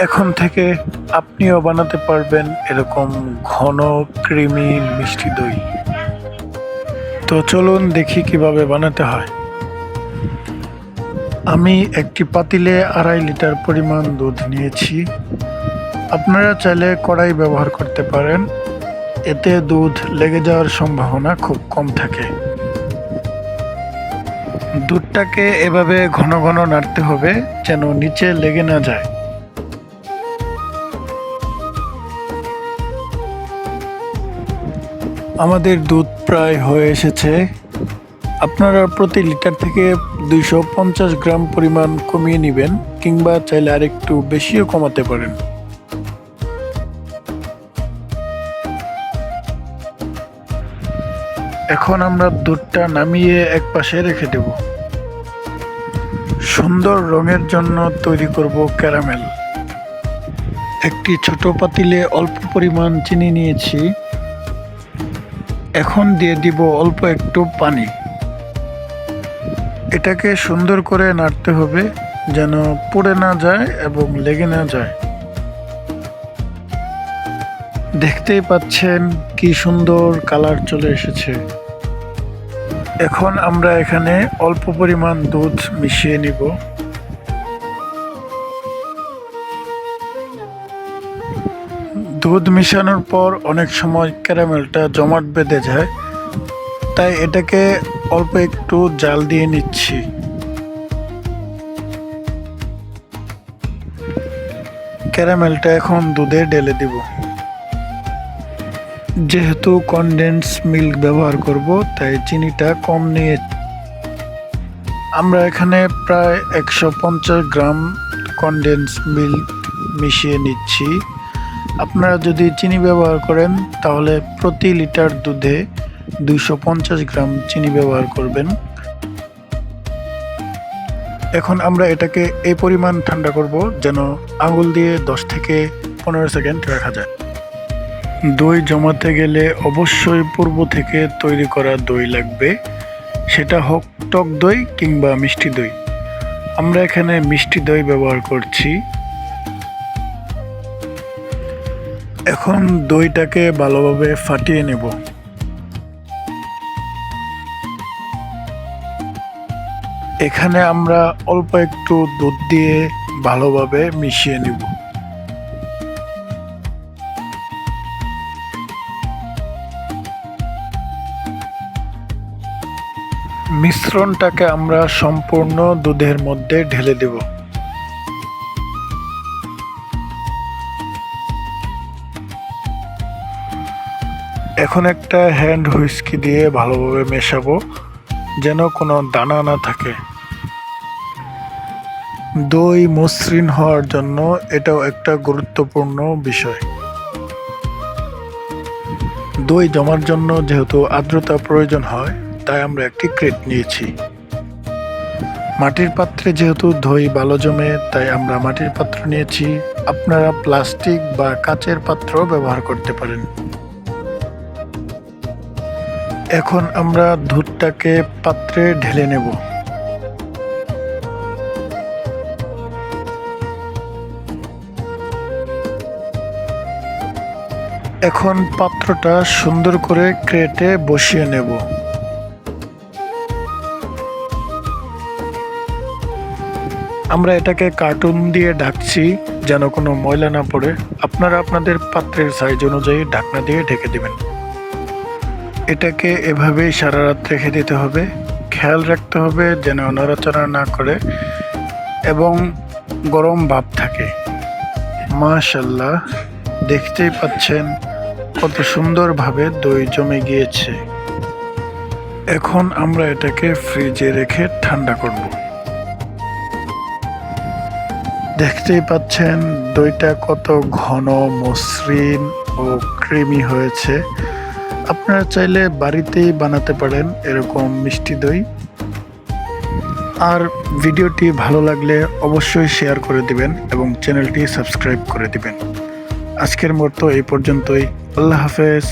এখন থেকে আপনিও বানাতে পারবেন এরকম ঘন ক্রিমি মিষ্টি দই। তো চলুন দেখি কিভাবে বানাতে হয়। আমি একটি পাতিলে 2.5 লিটার পরিমাণ দুধ নিয়েছি। আপনারা চাইলে কড়াই ব্যবহার করতে পারেন, এতে দুধ লেগে যাওয়ার সম্ভাবনা খুব কম থাকে। দুধটাকে এভাবে ঘন ঘন নাড়তে হবে যেন নিচে লেগে না যায়। আমাদের দুধ প্রায় হয়ে এসেছে। আপনারা প্রতি লিটার থেকে 250 গ্রাম পরিমাণ কমিয়ে নেবেন, কিংবা চাইলে আরেকটু বেশিও কমাতে পারেন। এখন আমরা দুধটা নামিয়ে এক পাশে রেখে দেব। সুন্দর রঙের জন্য তৈরি করব ক্যারামেল। একটি ছোট পাতিলে অল্প পরিমাণ চিনি নিয়েছি। এখন দিয়ে দিব অল্প একটু পানি। এটাকে সুন্দর করে নাড়তে হবে যেন পুড়ে না যায় এবং লেগে না যায়। দেখতেই পাচ্ছেন কি সুন্দর কালার চলে এসেছে। এখন আমরা এখানে অল্প পরিমাণ দুধ মিশিয়ে নিব। দুধ মিশানোর পর অনেক সময় ক্যারামেলটা জমাট বেঁধে যায়, তাই এটাকে অল্প একটু জাল দিয়ে নিচ্ছি। ক্যারামেলটা এখন দুধে ঢেলে দিব। যেহেতু কনডেন্স মিল্ক ব্যবহার করব, তাই চিনিটা কম নিয়ে আমরা এখানে প্রায় 150 গ্রাম কনডেন্স মিল্ক মিশিয়ে নিচ্ছি। আপনারা যদি চিনি ব্যবহার করেন তাহলে প্রতি লিটার দুধে 250 গ্রাম চিনি ব্যবহার করবেন। এখন আমরা এটাকে এই পরিমাণ ঠান্ডা করব যেন আঙুল দিয়ে 10 থেকে 15 সেকেন্ড রাখা যায়। দই জমাতে গেলে অবশ্যই পূর্ব থেকে তৈরি করা দই লাগবে, সেটা হোক টক দই কিংবা মিষ্টি দই। আমরা এখানে মিষ্টি দই ব্যবহার করছি। এখন দইটাকে ভালোভাবে ফাটিয়ে নেব। এখানে আমরা অল্প একটু দুধ দিয়ে ভালোভাবে মিশিয়ে নেব। মিশ্রণটাকে আমরা সম্পূর্ণ দুধের মধ্যে ঢেলে দেব। এখন একটা হ্যান্ড হুইস্কি দিয়ে ভালোভাবে মেশাবো যেন কোনো দানা না থাকে। দই মসৃণ হওয়ার জন্য এটাও একটা গুরুত্বপূর্ণ বিষয়। দই জমার জন্য যেহেতু আর্দ্রতা প্রয়োজন হয়, তাই আমরা একটি ক্রেট নিয়েছি। মাটির পাত্রে যেহেতু দই ভালো জমে, তাই আমরা মাটির পাত্র নিয়েছি। আপনারা প্লাস্টিক বা কাচের পাত্র ব্যবহার করতে পারেন। এখন আমরা দুধটাকে পাত্রে ঢেলে নেব। এখন পাত্রটা সুন্দর করে ক্রেটে বসিয়ে নেব। আমরা এটাকে কার্টুন দিয়ে ঢাকছি যেন কোনো ময়লা না পড়ে। আপনারা আপনাদের পাত্রের সাইজ অনুযায়ী ঢাকনা দিয়ে ঢেকে দেবেন। এটাকে এভাবেই সারা রাত রেখে দিতে হবে। খেয়াল রাখতে হবে যেন নড়াচড়া না করে এবং গরম ভাব থাকে। মাশাআল্লাহ, দেখতেই পাচ্ছেন কত সুন্দরভাবে দই জমে গিয়েছে। এখন আমরা এটাকে ফ্রিজে রেখে ঠান্ডা করব। দেখতেই পাচ্ছেন দইটা কত ঘন, মসৃণ ও ক্রিমি হয়েছে। আপনারা চাইলে বাড়িতেই বানাতে পারেন এরকম মিষ্টি দই। আর ভিডিওটি ভালো লাগলে অবশ্যই শেয়ার করে দিবেন এবং চ্যানেলটি সাবস্ক্রাইব করে দিবেন। আজকের মতো এই পর্যন্তই। আল্লাহ হাফেজ।